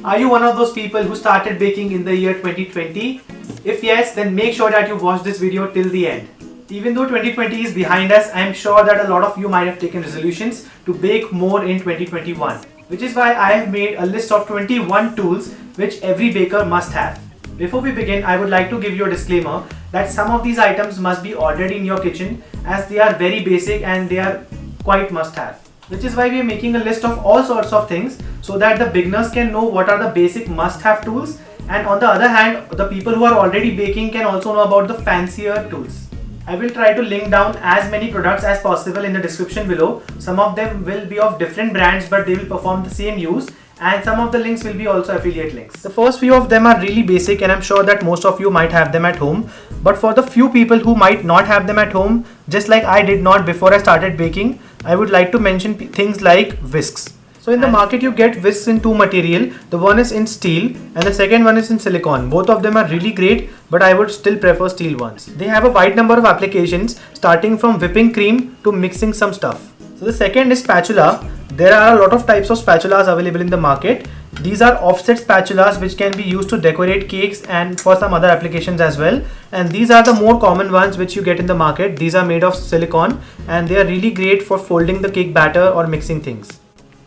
Are you one of those people who started baking in the year 2020? If yes, then make sure that you watch this video till the end. Even though 2020 is behind us, I am sure that a lot of you might have taken resolutions to bake more in 2021. Which is why I have made a list of 21 tools which every baker must have. Before we begin, I would like to give you a disclaimer that some of these items must be ordered in your kitchen as they are very basic and they are quite must have. Which is why we are making a list of all sorts of things so that the beginners can know what are the basic must have tools, and on the other hand, the people who are already baking can also know about the fancier tools. I will try to link down as many products as possible in the description below. Some of them will be of different brands but they will perform the same use, and some of the links will be also affiliate links. The first few of them are really basic and I'm sure that most of you might have them at home. But for the few people who might not have them at home, just like I did not before I started baking, I would like to mention things like whisks. So in the market you get whisks in two material. The one is in steel and the second one is in silicone. Both of them are really great, but I would still prefer steel ones. They have a wide number of applications, starting from whipping cream to mixing some stuff. So the second is spatula. There are a lot of types of spatulas available in the market. These are offset spatulas which can be used to decorate cakes and for some other applications as well. And these are the more common ones which you get in the market. These are made of silicone and they are really great for folding the cake batter or mixing things.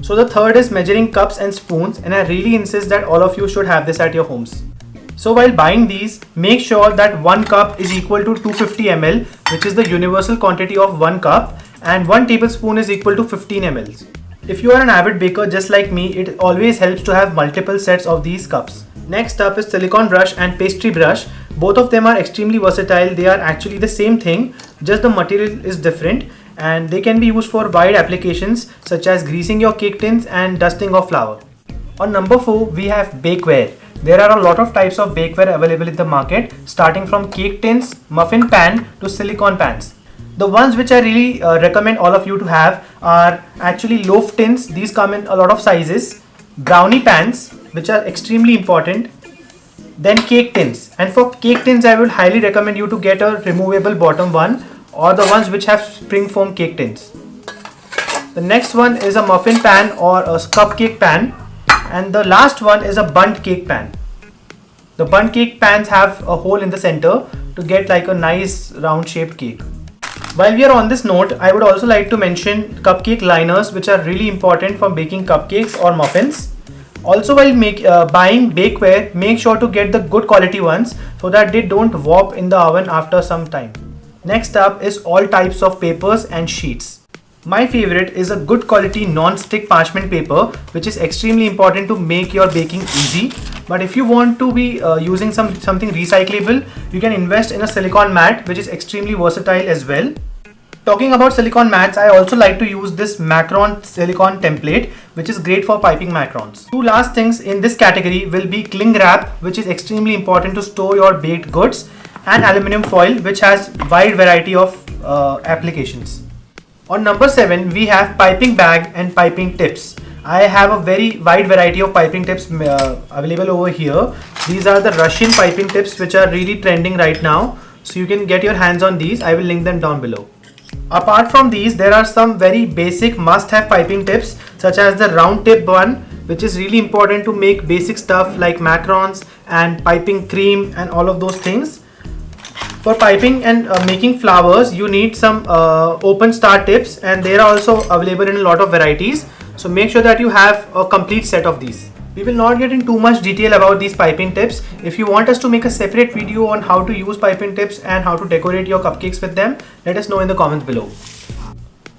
So the third is measuring cups and spoons, and I really insist that all of you should have this at your homes. So while buying these, make sure that 1 cup is equal to 250 ml, which is the universal quantity of 1 cup, and 1 tablespoon is equal to 15 ml. If you are an avid baker just like me, it always helps to have multiple sets of these cups. Next up is silicone brush and pastry brush. Both of them are extremely versatile. They are actually the same thing, just the material is different, and they can be used for wide applications such as greasing your cake tins and dusting of flour. On number 4, we have bakeware. There are a lot of types of bakeware available in the market, starting from cake tins, muffin pan to silicone pans. The ones which I really recommend all of you to have are actually loaf tins. These come in a lot of sizes, brownie pans which are extremely important, then cake tins. And for cake tins I would highly recommend you to get a removable bottom one or the ones which have spring foam cake tins. The next one is a muffin pan or a cupcake pan, and the last one is a bundt cake pan. The bundt cake pans have a hole in the center to get like a nice round shaped cake. While we are on this note, I would also like to mention cupcake liners, which are really important for baking cupcakes or muffins. Also, while buying bakeware, make sure to get the good quality ones so that they don't warp in the oven after some time. Next up is all types of papers and sheets. My favorite is a good quality non-stick parchment paper, which is extremely important to make your baking easy. But if you want to be using something recyclable, you can invest in a silicone mat, which is extremely versatile as well. Talking about silicone mats, I also like to use this macaron silicone template, which is great for piping macarons. Two last things in this category will be cling wrap, which is extremely important to store your baked goods, and aluminum foil, which has wide variety of applications. On number 7, we have piping bag and piping tips. I have a very wide variety of piping tips available over here. These are the Russian piping tips which are really trending right now. So you can get your hands on these. I will link them down below. Apart from these, there are some very basic must-have piping tips such as the round tip one, which is really important to make basic stuff like macarons and piping cream and all of those things. For piping and making flowers, you need some open star tips, and they are also available in a lot of varieties. So make sure that you have a complete set of these. We will not get in too much detail about these piping tips. If you want us to make a separate video on how to use piping tips and how to decorate your cupcakes with them, let us know in the comments below.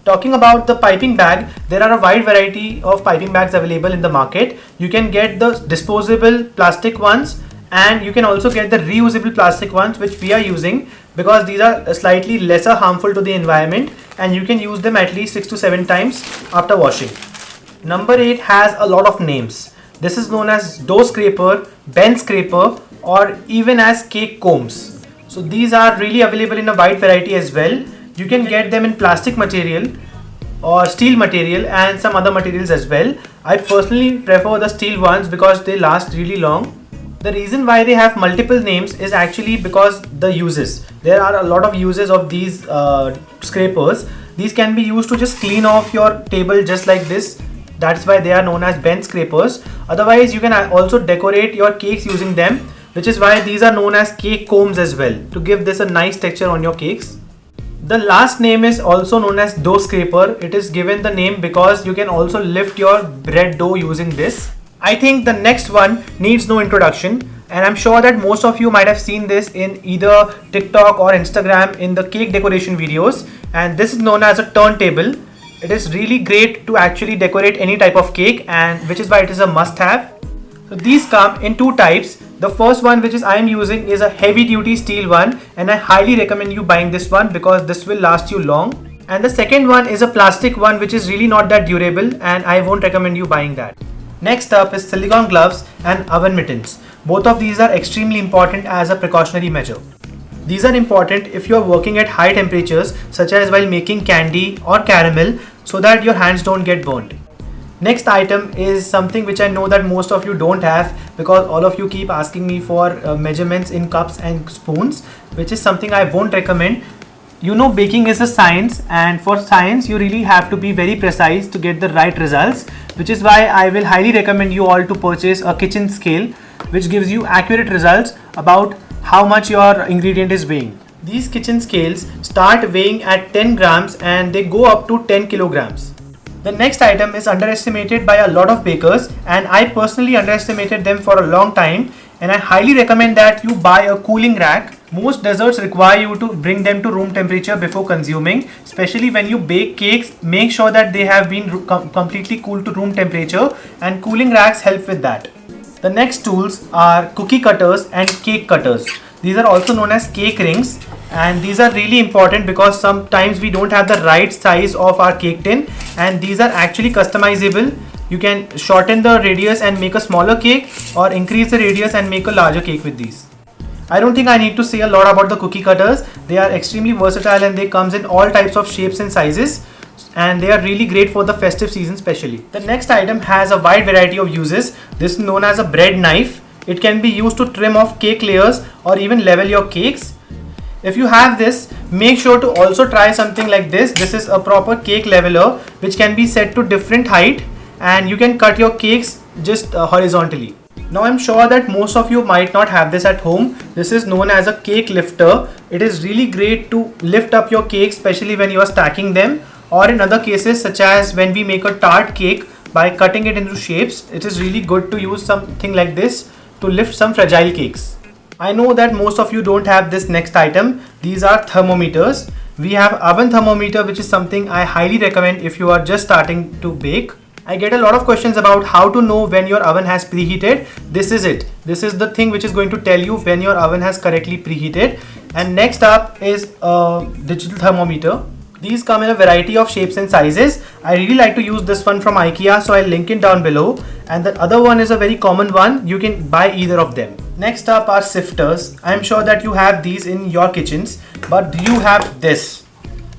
Talking about the piping bag, there are a wide variety of piping bags available in the market. You can get the disposable plastic ones, and you can also get the reusable plastic ones, which we are using because these are slightly lesser harmful to the environment and you can use them at least 6 to 7 times after washing. Number 8 has a lot of names. This is known as dough scraper, bench scraper, or even as cake combs. So these are really available in a wide variety as well. You can get them in plastic material or steel material and some other materials as well. I personally prefer the steel ones because they last really long. The reason why they have multiple names is actually because the uses. There are a lot of uses of these scrapers. These can be used to just clean off your table just like this. That's why they are known as bench scrapers. Otherwise, you can also decorate your cakes using them, which is why these are known as cake combs as well, to give this a nice texture on your cakes. The last name is also known as dough scraper. It is given the name because you can also lift your bread dough using this. I think the next one needs no introduction, and I'm sure that most of you might have seen this in either TikTok or Instagram in the cake decoration videos, and this is known as a turntable. It is really great to actually decorate any type of cake, and which is why it is a must-have. So these come in two types. The first one, which is I am using, is a heavy duty steel one, and I highly recommend you buying this one because this will last you long. And the second one is a plastic one, which is really not that durable, and I won't recommend you buying that. Next up is silicone gloves and oven mittens. Both of these are extremely important as a precautionary measure. These are important if you are working at high temperatures, such as while making candy or caramel, so that your hands don't get burnt. Next item is something which I know that most of you don't have, because all of you keep asking me for measurements in cups and spoons, which is something I won't recommend. You know, baking is a science, and for science you really have to be very precise to get the right results, which is why I will highly recommend you all to purchase a kitchen scale which gives you accurate results about how much your ingredient is weighing. These kitchen scales start weighing at 10 grams and they go up to 10 kilograms. The next item is underestimated by a lot of bakers, and I personally underestimated them for a long time, and I highly recommend that you buy a cooling rack. Most desserts require you to bring them to room temperature before consuming. Especially when you bake cakes, make sure that they have been completely cooled to room temperature, and cooling racks help with that. The next tools are cookie cutters and cake cutters. These are also known as cake rings, and these are really important because sometimes we don't have the right size of our cake tin, and these are actually customizable. You can shorten the radius and make a smaller cake, or increase the radius and make a larger cake with these. I don't think I need to say a lot about the cookie cutters. They are extremely versatile and they comes in all types of shapes and sizes, and they are really great for the festive season especially. The next item has a wide variety of uses. This is known as a bread knife. It can be used to trim off cake layers or even level your cakes. If you have this, make sure to also try something like this. This is a proper cake leveler which can be set to different height, and you can cut your cakes just horizontally. Now I'm sure that most of you might not have this at home. This is known as a cake lifter. It is really great to lift up your cakes, especially when you are stacking them, or in other cases such as when we make a tart cake by cutting it into shapes. It is really good to use something like this to lift some fragile cakes. I know that most of you don't have this next item. These are thermometers. We have oven thermometer, which is something I highly recommend if you are just starting to bake. I get a lot of questions about how to know when your oven has preheated. This is it. This is the thing which is going to tell you when your oven has correctly preheated. And next up is a digital thermometer. These come in a variety of shapes and sizes. I really like to use this one from IKEA, so I'll link it down below. And the other one is a very common one. You can buy either of them. Next up are sifters. I'm sure that you have these in your kitchens, but do you have this?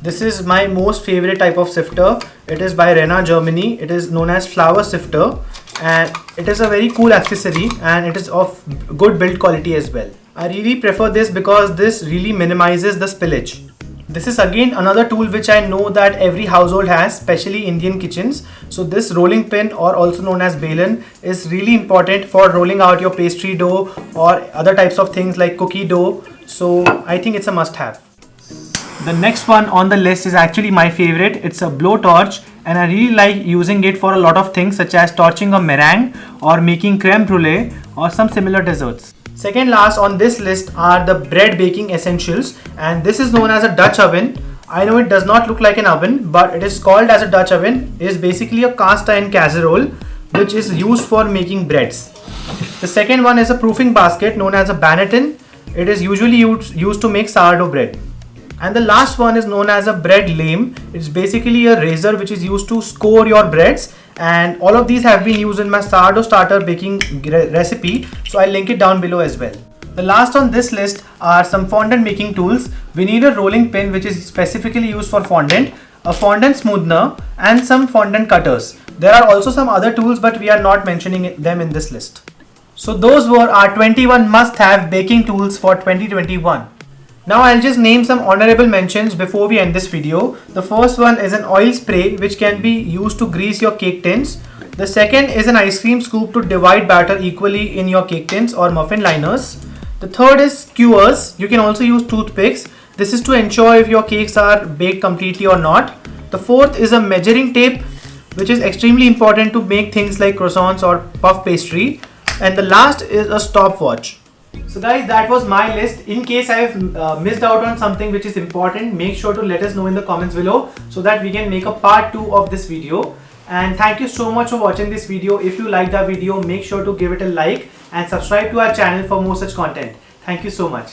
This is my most favorite type of sifter. It is by Rena, Germany. It is known as flour sifter, and it is a very cool accessory, and it is of good build quality as well. I really prefer this because this really minimizes the spillage. This is again another tool which I know that every household has, especially Indian kitchens. So this rolling pin, or also known as balan, is really important for rolling out your pastry dough or other types of things like cookie dough. So I think it's a must-have. The next one on the list is actually my favorite. It's a blowtorch, and I really like using it for a lot of things such as torching a meringue or making creme brulee or some similar desserts. Second last on this list are the bread baking essentials, and this is known as a Dutch oven. I know it does not look like an oven, but it is called as a Dutch oven. It is basically a cast iron casserole which is used for making breads. The second one is a proofing basket known as a banneton. It is usually used to make sourdough bread. And the last one is known as a bread lame. It's basically a razor which is used to score your breads, and all of these have been used in my sourdough starter baking recipe, so I'll link it down below as well. The last on this list are some fondant making tools. We need a rolling pin which is specifically used for fondant, a fondant smoothner, and some fondant cutters. There are also some other tools, but we are not mentioning them in this list. So those were our 21 must-have baking tools for 2021. Now I'll just name some honorable mentions before we end this video. The first one is an oil spray which can be used to grease your cake tins. The second is an ice cream scoop to divide batter equally in your cake tins or muffin liners. The third is skewers. You can also use toothpicks. This is to ensure if your cakes are baked completely or not. The fourth is a measuring tape, which is extremely important to make things like croissants or puff pastry. And the last is a stopwatch. So guys, that was my list. In case I have missed out on something which is important, make sure to let us know in the comments below so that we can make a part 2 of this video. And thank you so much for watching this video. If you like the video, make sure to give it a like and subscribe to our channel for more such content. Thank you so much.